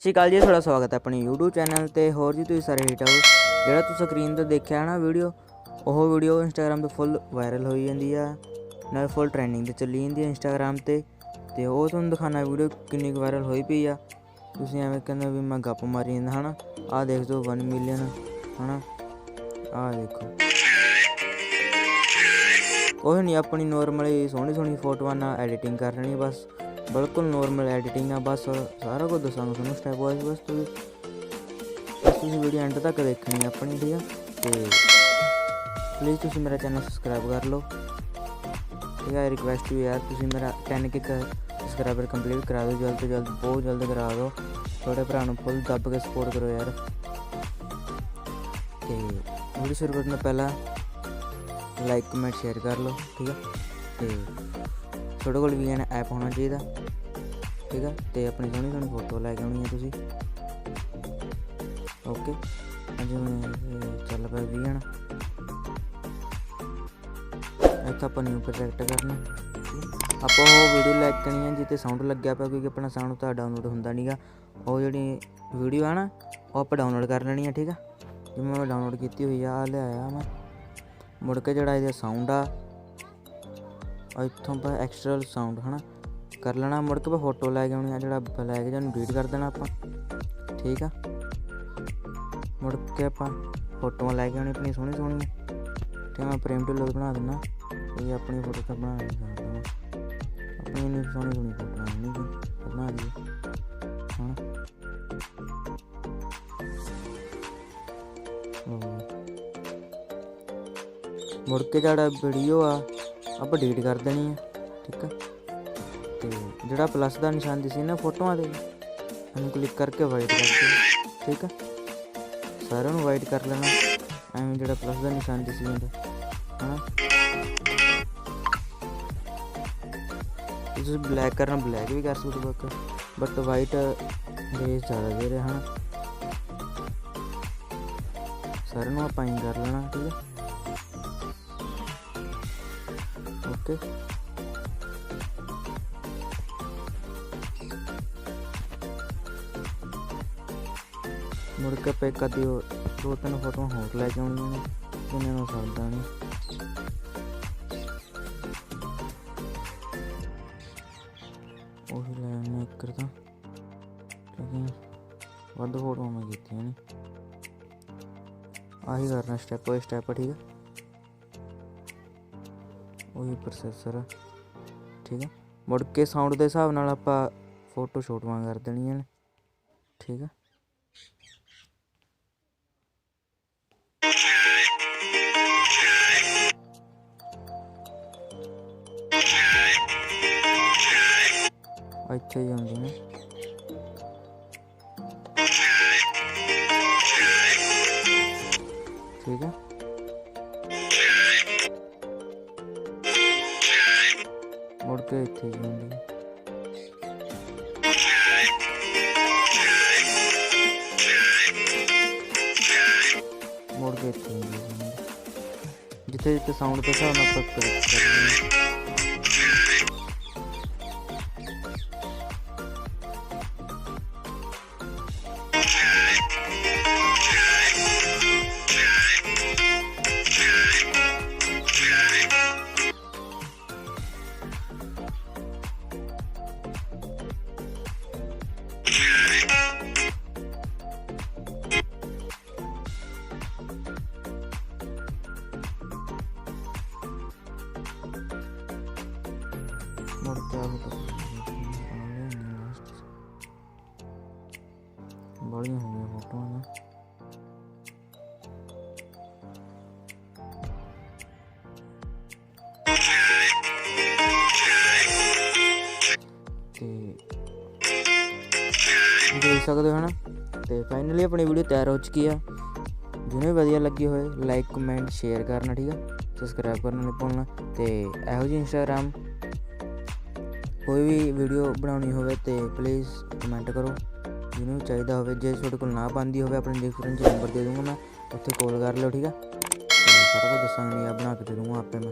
ਸਤਿ ਸ਼੍ਰੀ ਅਕਾਲ ਜੀ, ਤੁਹਾਡਾ ਸਵਾਗਤ ਹੈ ਆਪਣੇ YouTube ਚੈਨਲ ਤੇ। ਹੋਰ ਜੀ ਤੁਸੀਂ ਸਾਰੇ ਠੀਕ ਹੋ। ਜਿਹੜਾ ਤੁਸੀਂ ਸਕਰੀਨ ਤੇ ਦੇਖਿਆ ਨਾ ਵੀਡੀਓ, ਉਹ ਵੀਡੀਓ ਇੰਸਟਾਗ੍ਰਾਮ 'ਤੇ ਫੁੱਲ ਵਾਇਰਲ ਹੋਈ ਜਾਂਦੀ ਆ, ਨਾਲ ਫੁੱਲ ਟ੍ਰੈਂਡਿੰਗ 'ਤੇ ਚੱਲੀ ਜਾਂਦੀ ਹੈ ਇੰਸਟਾਗ੍ਰਾਮ 'ਤੇ। ਤੇ ਉਹ ਤੁਹਾਨੂੰ ਦਿਖਾਉਣਾ ਵੀਡੀਓ ਕਿੰਨੀ ਕੁ ਵਾਇਰਲ ਹੋਈ ਪਈ ਆ। ਤੁਸੀਂ ਐਵੇਂ ਕਹਿੰਦੇ ਵੀ ਮੈਂ ਗੱਪ ਮਾਰੀ ਜਾਂਦਾ ਹੈ ਨਾ। ਆਹ ਦੇਖ ਦਿਓ 1 ਮਿਲੀਅਨ ਹੈ ਨਾ। ਆਹ ਦੇਖੋ, ਕੁਛ ਨਹੀਂ, ਆਪਣੀ ਨੋਰਮਲੀ ਸੋਹਣੀ ਫੋਟੋਆਂ ਨਾਲ ਐਡੀਟਿੰਗ ਕਰ ਲੈਣੀ ਬਸ। ਬਿਲਕੁਲ ਨੋਰਮਲ ਐਡੀਟਿੰਗ ਆ ਬਸ। ਸਾਰਾ ਕੁਝ ਦੱਸਾਂਗਾ ਤੁਹਾਨੂੰ ਸਟੈਪ ਵਾਈਜ਼। ਬਸ ਤੁਸੀਂ ਵੀਡੀਓ ਐਂਡ ਤੱਕ ਦੇਖਣੀ ਆਪਣੀ, ਠੀਕ ਆ। ਤੇ ਪਲੀਜ਼ ਤੁਸੀਂ ਮੇਰਾ ਚੈਨਲ ਸਬਸਕ੍ਰਾਈਬ ਕਰ ਲਓ, ਠੀਕ ਹੈ। ਰਿਕੁਐਸਟ ਵੀ ਯਾਰ, ਤੁਸੀਂ ਮੇਰਾ 10K ਸਬਸਕ੍ਰਾਈਬਰ ਕੰਪਲੀਟ ਕਰਾ ਦਿਓ ਜਲਦ ਤੋਂ ਜਲਦ, ਬਹੁਤ ਜਲਦ ਕਰਾ ਦਿਓ। ਤੁਹਾਡੇ ਭਰਾ ਨੂੰ ਫੁੱਲ ਦੱਬ ਕੇ ਸਪੋਰਟ ਕਰੋ ਯਾਰ। ਤੇ ਵੀਡੀਓ ਸ਼ੁਰੂ ਕਰਨ ਤੋਂ ਪਹਿਲਾਂ ਲਾਈਕ ਕਮੈਂਟ ਸ਼ੇਅਰ ਕਰ ਲਓ, ਠੀਕ ਆ। ਤੇ ਤੁਹਾਡੇ ਕੋਲ ਵੀ ਐਪ ਹੋਣਾ ਚਾਹੀਦਾ, ਠੀਕ ਆ। ਤੇ ਆਪਣੀ ਸੋਹਣੀ ਫੋਟੋ ਲੈ ਕੇ ਆਉਣੀ ਹੈ ਤੁਸੀਂ, ਓਕੇ। ਜਿਵੇਂ ਚੱਲ ਪਿਆ ਵੀਐਨ, ਇੱਥੇ ਆਪਾਂ ਨਿਊ ਪ੍ਰੋਜੈਕਟ ਕਰਨਾ। ਆਪਾਂ ਉਹ ਵੀਡੀਓ ਲੈ ਕੇ ਆਉਣੀ ਹੈ ਜਿੱਥੇ ਸਾਊਂਡ ਲੱਗਿਆ ਪਿਆ, ਕਿਉਂਕਿ ਆਪਣਾ ਸਾਊਂਡ ਤਾਂ ਡਾਊਨਲੋਡ ਹੁੰਦਾ ਨਹੀਂ ਗਾ। ਉਹ ਜਿਹੜੀ ਵੀਡੀਓ ਹੈ ਨਾ, ਉਹ ਆਪਾਂ ਡਾਊਨਲੋਡ ਕਰ ਲੈਣੀ ਹੈ, ਠੀਕ ਆ। ਜਿਵੇਂ ਮੈਂ ਡਾਊਨਲੋਡ ਕੀਤੀ ਹੋਈ ਆ, ਲਿਆਇਆ ਮੈਂ। ਮੁੜ ਕੇ ਜਿਹੜਾ ਇਹਦਾ ਸਾਊਂਡ ਆ, ਇੱਥੋਂ ਆਪਾਂ ਐਕਸਟਰਨਲ ਸਾਊਂਡ ਹੈ ਨਾ ਕਰ ਲੈਣਾ। ਮੁੜ ਕੇ ਆਪਾਂ ਫੋਟੋ ਲੈ ਕੇ ਆਉਣੀ ਆ, ਜਿਹੜਾ ਲੈ ਕੇ ਜਾਨੂੰ ਡਿਲੀਟ ਕਰ ਦੇਣਾ ਆਪਾਂ, ਠੀਕ ਆ। ਮੁੜ ਕੇ ਆਪਾਂ ਫੋਟੋਆਂ ਲੈ ਕੇ ਆਉਣੀ ਆਪਣੀ ਸੋਹਣੀਆਂ, ਠੀਕ ਆ। ਮੈਂ ਪ੍ਰੇਮ ਢਿੱਲੋਂ ਬਣਾ ਦਿੰਦਾ, ਇਹ ਆਪਣੀ ਫੋਟੋ ਤਾਂ ਬਣਾ ਨਹੀਂ ਸਕਦਾ ਮੈਂ। ਆਪਣੀ ਇੰਨੀ ਸੋਹਣੀ ਫੋਟੋ ਨਹੀਂ ਬਣਾ ਦਈਏ ਹਾਂ। ਮੁੜ ਕੇ ਜਿਹੜਾ ਵੀਡੀਓ ਆ ਆਪਾਂ ਡਿਲੀਟ ਕਰ ਦੇਣੀ ਹੈ, ਠੀਕ ਆ। ਤੇ ਜਿਹੜਾ ਪਲੱਸ ਦਾ ਨਿਸ਼ਾਨ ਦਿਸੀ ਨਾ ਫੋਟੋਆਂ ਦੇ, ਇਹਨੂੰ ਕਲਿੱਕ ਕਰਕੇ ਵਾਈਟ ਕਰ ਦਿਓ, ਠੀਕ ਆ। ਸਾਰਿਆਂ ਨੂੰ ਵਾਈਟ ਕਰ ਲੈਣਾ ਐਵੇਂ, ਜਿਹੜਾ ਪਲੱਸ ਦਾ ਨਿਸ਼ਾਨ ਦਿਸੀ ਜਾਂਦਾ ਹਾਂ। ਤੁਸੀਂ ਬਲੈਕ ਕਰਨਾ, ਬਲੈਕ ਵੀ ਕਰ ਸਕਦੇ ਹੋ, ਬਟ ਵਾਈਟ ਬੇਸ ਜ਼ਿਆਦਾ ਦੇ ਰਿਹਾ ਹਾਂ। ਸਾਰਿਆਂ ਨੂੰ ਆਪਾਂ ਕਰ ਲੈਣਾ, ਠੀਕ ਆ, ਓਕੇ। ਮੁੜ ਕੇ ਆਪਾਂ ਇੱਕ ਅੱਧੀ 2-3 ਫੋਟੋਆਂ ਹੋਰ ਲੈ ਕੇ ਆਉਣੀਆਂ ਨੇ, ਜਿੰਨੇ ਨੂੰ ਸਰਦਾ ਨਹੀਂ। ਉਹੀ ਲੈ ਆਉਂਦੇ ਇੱਕ ਤਾਂ, ਕਿਉਂਕਿ ਵੱਧ ਫੋਟੋਆਂ ਮੈਂ ਕੀਤੀਆਂ ਨੇ। ਆਹੀ ਕਰਨਾ ਸਟੈਪ ਬਾਈ ਸਟੈਪ, ਠੀਕ ਆ। ਉਹੀ ਪ੍ਰੋਸੈਸਰ ਆ, ਠੀਕ ਆ। ਮੁੜ ਕੇ ਸਾਊਂਡ ਦੇ ਹਿਸਾਬ ਨਾਲ ਆਪਾਂ ਫੋਟੋ ਛੋਟੀਆਂ ਕਰ ਦੇਣੀਆਂ ਨੇ, ਠੀਕ ਆ। ਇੱਥੇ ਹੀ ਹੁੰਦੀ ਨੇ, ਠੀਕ ਆ। ਮੁੜ ਕੇ ਇੱਥੇ ਹੀ ਹੁੰਦੀ, ਮੁੜ ਕੇ ਇੱਥੇ ਹੁੰਦੀ, ਜਿੱਥੇ ਜਿੱਥੇ ਸਾਊਂਡ ਦੇ ਹਿਸਾਬ ਨਾਲ ਆਪਾਂ ਕਲਿੱਕ ਕਰ ਲੈਂਦੇ। ਮੁੜ ਕੇ ਬੜੀਆਂ ਹੋ ਗਈਆਂ ਫੋਟੋਆਂ ਨਾ। ਤੇ ਦੇਖ ਸਕਦੇ ਹੋ ਹੈ ਨਾ। ਤੇ ਫਾਈਨਲੀ ਆਪਣੀ ਵੀਡੀਓ ਤਿਆਰ ਹੋ ਚੁੱਕੀ ਆ। ਜਿਹਨੂੰ ਵੀ ਵਧੀਆ ਲੱਗੀ ਹੋਏ ਲਾਈਕ ਕਮੈਂਟ ਸ਼ੇਅਰ ਕਰਨਾ, ਠੀਕ ਆ। ਸਬਸਕ੍ਰਾਈਬ ਕਰਨਾ ਨਹੀਂ ਭੁੱਲਣਾ। ਤੇ ਇਹੋ ਜਿਹੀ ਇੰਸਟਾਗ੍ਰਾਮ ਕੋਈ ਵੀ ਵੀਡੀਓ ਬਣਾਉਣੀ ਹੋਵੇ ਤੇ ਪਲੀਜ਼ ਕਮੈਂਟ ਕਰੋ, ਜਿਹਨੂੰ ਵੀ ਚਾਹੀਦਾ ਹੋਵੇ। ਜੇ ਤੁਹਾਡੇ ਕੋਲ ਨਾ ਬਣਦੀ ਹੋਵੇ, ਆਪਣੇ ਡਿਸਕ੍ਰਿਪਸ਼ਨ 'ਚ ਨੰਬਰ ਦੇ ਦੂੰਗਾ ਮੈਂ, ਉੱਥੇ ਕਾਲ ਕਰ ਲਿਓ, ਠੀਕ ਆ। ਸਾਰਾ ਕੁਝ ਦੱਸਾਂਗਾ, ਨਹੀਂ ਆ ਬਣਾ ਕੇ ਦੇ ਦੂੰਗਾ ਆਪੇ ਮੈਂ।